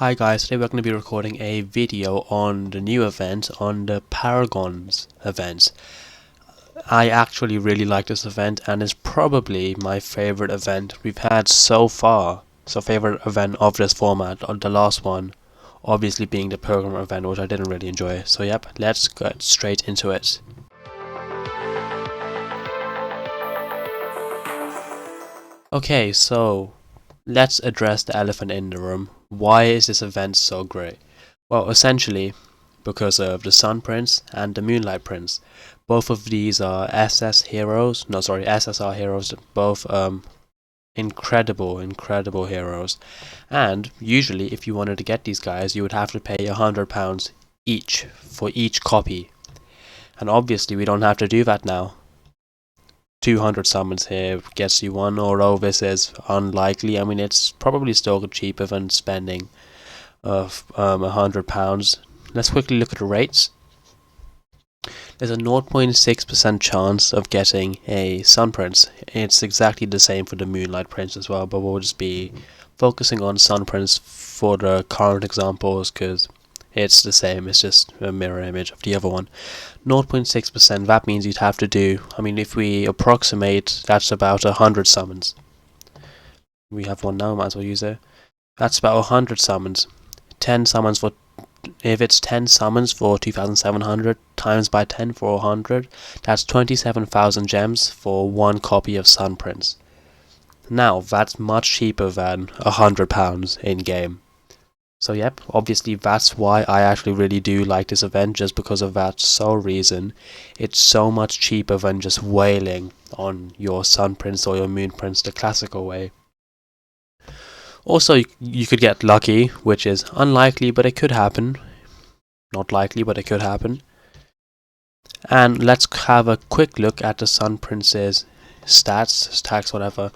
Hi guys, today we're going to be recording a video on the new event, on the Paragon's event. I actually really like this event and it's probably my favorite event we've had so far. So favorite event of this format, the last one obviously being the Paragon event, which I didn't really enjoy. So yep, let's get straight into it. Okay, so let's address the elephant in the room. Why is this event so great? Well, essentially, because of the Sun Prince and the Moonlight Prince. Both of these are SSR heroes, both incredible heroes. And usually, if you wanted to get these guys, you would have to pay £100 each for each copy. And obviously, we don't have to do that now. 200 summons here gets you one, although this is unlikely. I mean, it's probably still cheaper than spending of £100. Let's quickly look at the rates. There's a 0.6% chance of getting a Sun Prince. It's exactly the same for the Moonlight Prince as well, but we'll just be focusing on Sun Prince for the current examples because it's the same, it's just a mirror image of the other one. 0.6%, that means you'd have to do, I mean, if we approximate, that's about 100 summons. We have one now, might as well use it. That's about 100 summons. 10 summons for, if it's 10 summons for 2,700 times by 10 for 100, that's 27,000 gems for one copy of Sun Prince. Now, that's much cheaper than £100 in game. So yep, obviously that's why I actually really do like this event, just because of that sole reason. It's so much cheaper than just wailing on your Sun Prince or your Moon Prince the classical way. Also, you could get lucky, which is unlikely, but it could happen. Not likely, but it could happen. And let's have a quick look at the Sun Prince's stats, stacks, whatever.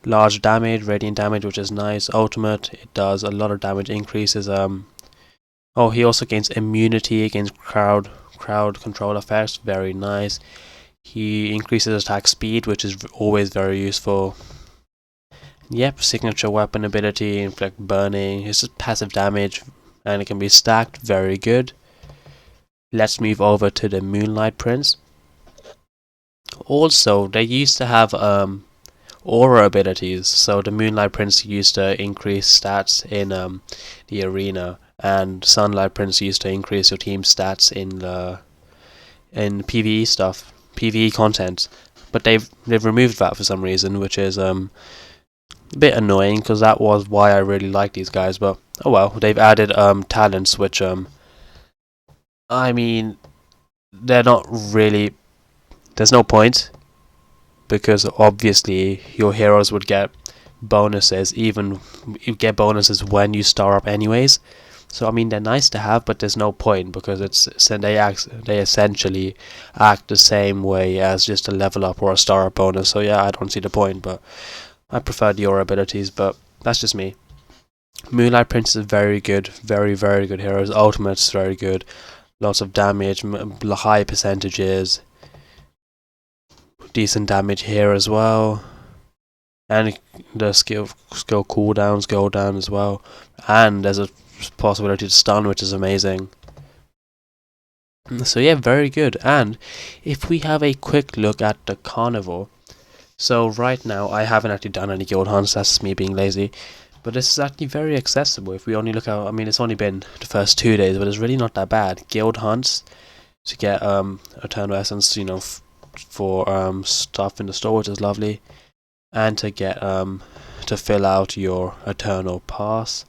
Large damage, radiant damage, which is nice. Ultimate, it does a lot of damage increases. Oh, he also gains immunity against crowd control effects. Very nice. He increases attack speed, which is always very useful. Yep, signature weapon ability, inflict burning. It's just passive damage, and it can be stacked. Very good. Let's move over to the Moonlight Prince. Also, they used to have aura abilities. So the Moonlight Prince used to increase stats in the arena, and Sunlight Prince used to increase your team stats in PvE stuff, PvE content. But they've removed that for some reason, which is a bit annoying because that was why I really like these guys. But oh well, they've added talents, which I mean, they're not really. There's no point, because obviously your heroes would get bonuses, even you get bonuses when you star up anyways. So I mean, they're nice to have, but there's no point because they essentially act the same way as just a level up or a star up bonus. So yeah, I don't see the point, but I prefer the aura abilities, but that's just me. Moonlight Prince is very good, very good hero. His ultimate's very good, lots of damage, high percentages. Decent damage here as well, and the skill cooldowns go down as well, and there's a possibility to stun, which is amazing. So yeah, very good. And if we have a quick look at the carnival, so right now I haven't actually done any guild hunts, that's me being lazy, but this is actually very accessible. If we only look at, I mean, it's only been the first 2 days, but it's really not that bad. Guild hunts to get Eternal Essence, you know, for stuff in the store, which is lovely, and to get to fill out your Eternal Pass,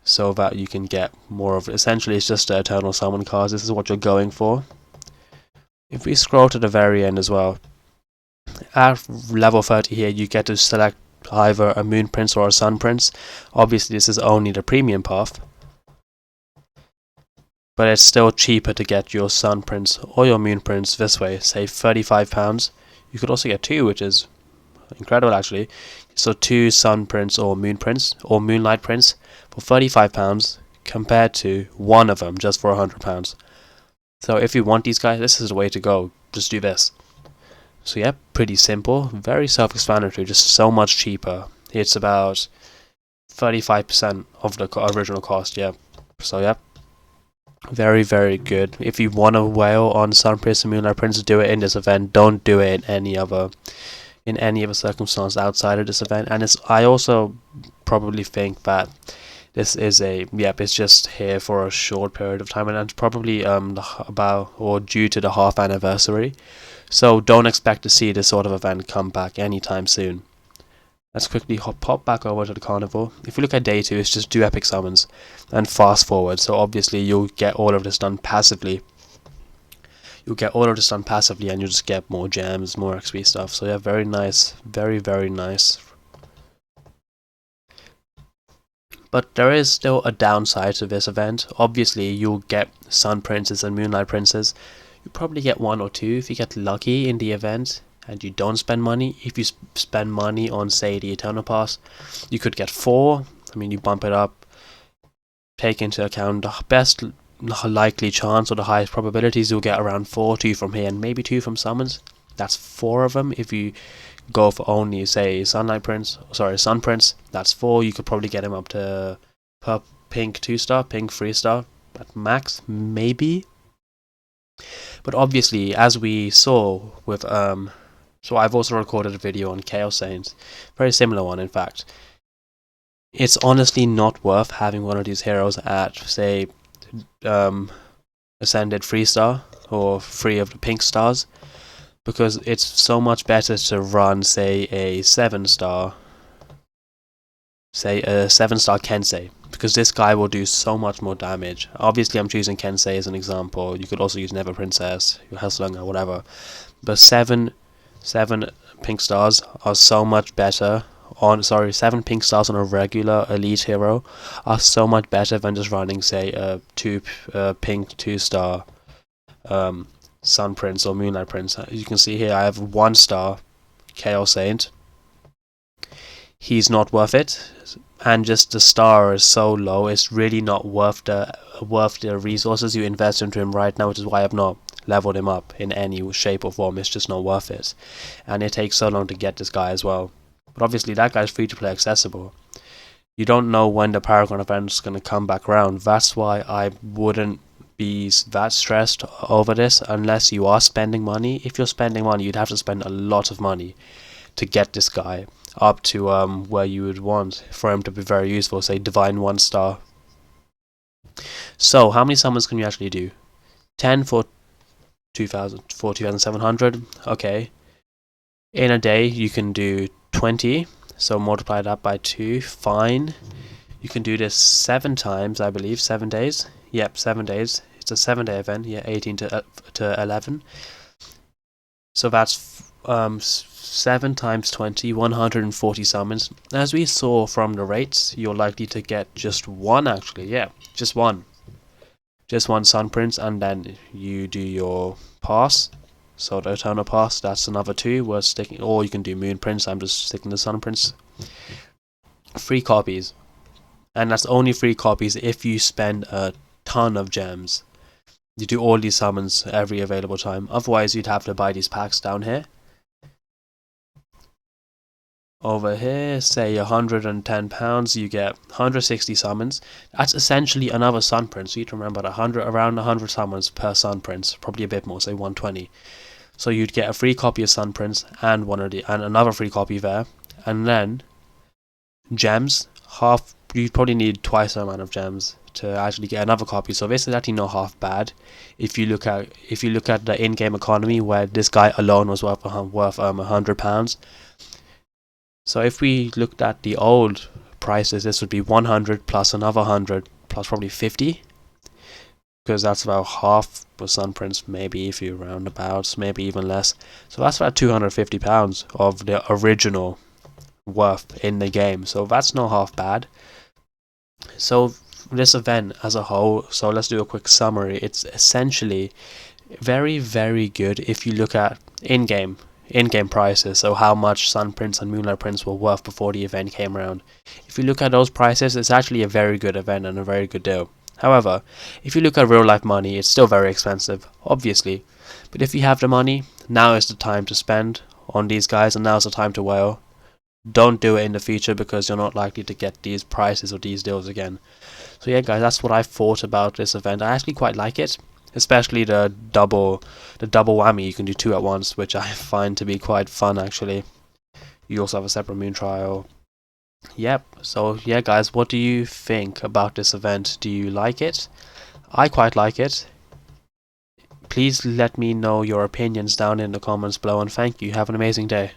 so that you can get more of. Essentially, it's just the Eternal Summon cards. This is what you're going for. If we scroll to the very end as well, at level 30 here, you get to select either a Moon Prince or a Sun Prince. Obviously, this is only the premium path, but it's still cheaper to get your Sun Prince or your Moon Prince this way, save £35. You could also get two, which is incredible actually. So 2 Sun Prince or Moon Prince or Moonlight Prince for £35 compared to one of them just for £100. So if you want these guys, this is the way to go. Just do this. So yeah, pretty simple, very self-explanatory, just so much cheaper. It's about 35% of the original cost. Yeah, so yeah, very, very good. If you want to whale on Sun Prince and Moonlight Prince, do it in this event. Don't do it in any other circumstance outside of this event. And I also probably think that this is it's just here for a short period of time, and it's probably about or due to the half anniversary. So don't expect to see this sort of event come back anytime soon. Let's quickly pop back over to the carnival. If you look at day 2, it's just do epic summons and fast forward. So obviously you'll get all of this done passively. And you'll just get more gems, more XP stuff. So yeah, very nice. Very, very nice. But there is still a downside to this event. Obviously you'll get Sun Princes and Moonlight Princes. You probably get 1 or 2 if you get lucky in the event and you don't spend money. If you spend money on, say, the Eternal Pass, you could get 4. I mean, you bump it up, take into account the best likely chance or the highest probabilities, you'll get around 4, 2 from here and maybe 2 from summons. That's 4 of them. If you go for only, say, Sun Prince, that's 4. You could probably get him up to pink 2-star, pink 3-star at max, maybe. But obviously, as we saw with so I've also recorded a video on Chaos Saints, very similar one in fact. It's honestly not worth having one of these heroes at, say, Ascended 3-star or 3 of the pink stars, because it's so much better to run, say, a 7-star, Kensei, because this guy will do so much more damage. Obviously I'm choosing Kensei as an example. You could also use Never Princess, Hellslinger, whatever. But 7 pink stars are so much better on 7 pink stars on a regular elite hero are so much better than just running, say, a 2 pink 2-star Sun Prince or Moonlight Prince. You can see here I have 1-star Chaos Saint. He's not worth it, and just the star is so low, it's really not worth the resources you invest into him right now, which is why I've not leveled him up in any shape or form. It's just not worth it, and it takes so long to get this guy as well. But obviously that guy's free to play accessible. You don't know when the Paragon event is going to come back around. That's why I wouldn't be that stressed over this unless you are spending money. If you're spending money, you'd have to spend a lot of money to get this guy up to where you would want for him to be very useful, say Divine 1-star. So how many summons can you actually do? 10 for 2,700. Okay. In a day you can do 20, so multiply that by 2. Fine. You can do this 7 times, I believe. 7 days. Yep, 7 days. It's a 7-day event. Yeah, 18 to 11. So that's 7 times 20, 140 summons. As we saw from the rates, you're likely to get just 1 actually. Yeah, just 1. Just 1 Sun Prince, and then you do your pass. So the Eternal Pass, that's another 2 worth sticking, or you can do Moon Prince. I'm just sticking to Sun Prince. 3 copies. And that's only 3 copies if you spend a ton of gems. You do all these summons every available time. Otherwise you'd have to buy these packs down here. Over here, say £110, you get 160 summons. That's essentially another Sun Prince. So you need to remember around 100 summons per Sun Prince, probably a bit more, say 120. So you'd get a free copy of Sun Prince and another free copy there, and then gems. You'd probably need twice the amount of gems to actually get another copy. So this is actually not half bad. If you look at the in-game economy, where this guy alone was worth £100. So if we looked at the old prices, this would be 100 plus another 100 plus probably 50, because that's about half for Sun Prince, maybe if you roundabouts, maybe even less. So that's about £250 of the original worth in the game. So that's not half bad. So this event as a whole, so let's do a quick summary. It's essentially very, very good if you look at in-game prices, so how much Sun Prince and Moonlight Prince were worth before the event came around. If you look at those prices, it's actually a very good event and a very good deal. However, if you look at real life money, it's still very expensive, obviously. But if you have the money, now is the time to spend on these guys, and now is the time to whale. don't do it in the future because you're not likely to get these prices or these deals again. So yeah guys, that's what I thought about this event. I actually quite like it, especially the double whammy. You can do two at once, which I find to be quite fun actually. You also have a separate moon trial. Yep, so yeah guys, what do you think about this event? Do you like it? I quite like it. Please let me know your opinions down in the comments below, and thank you. Have an amazing day.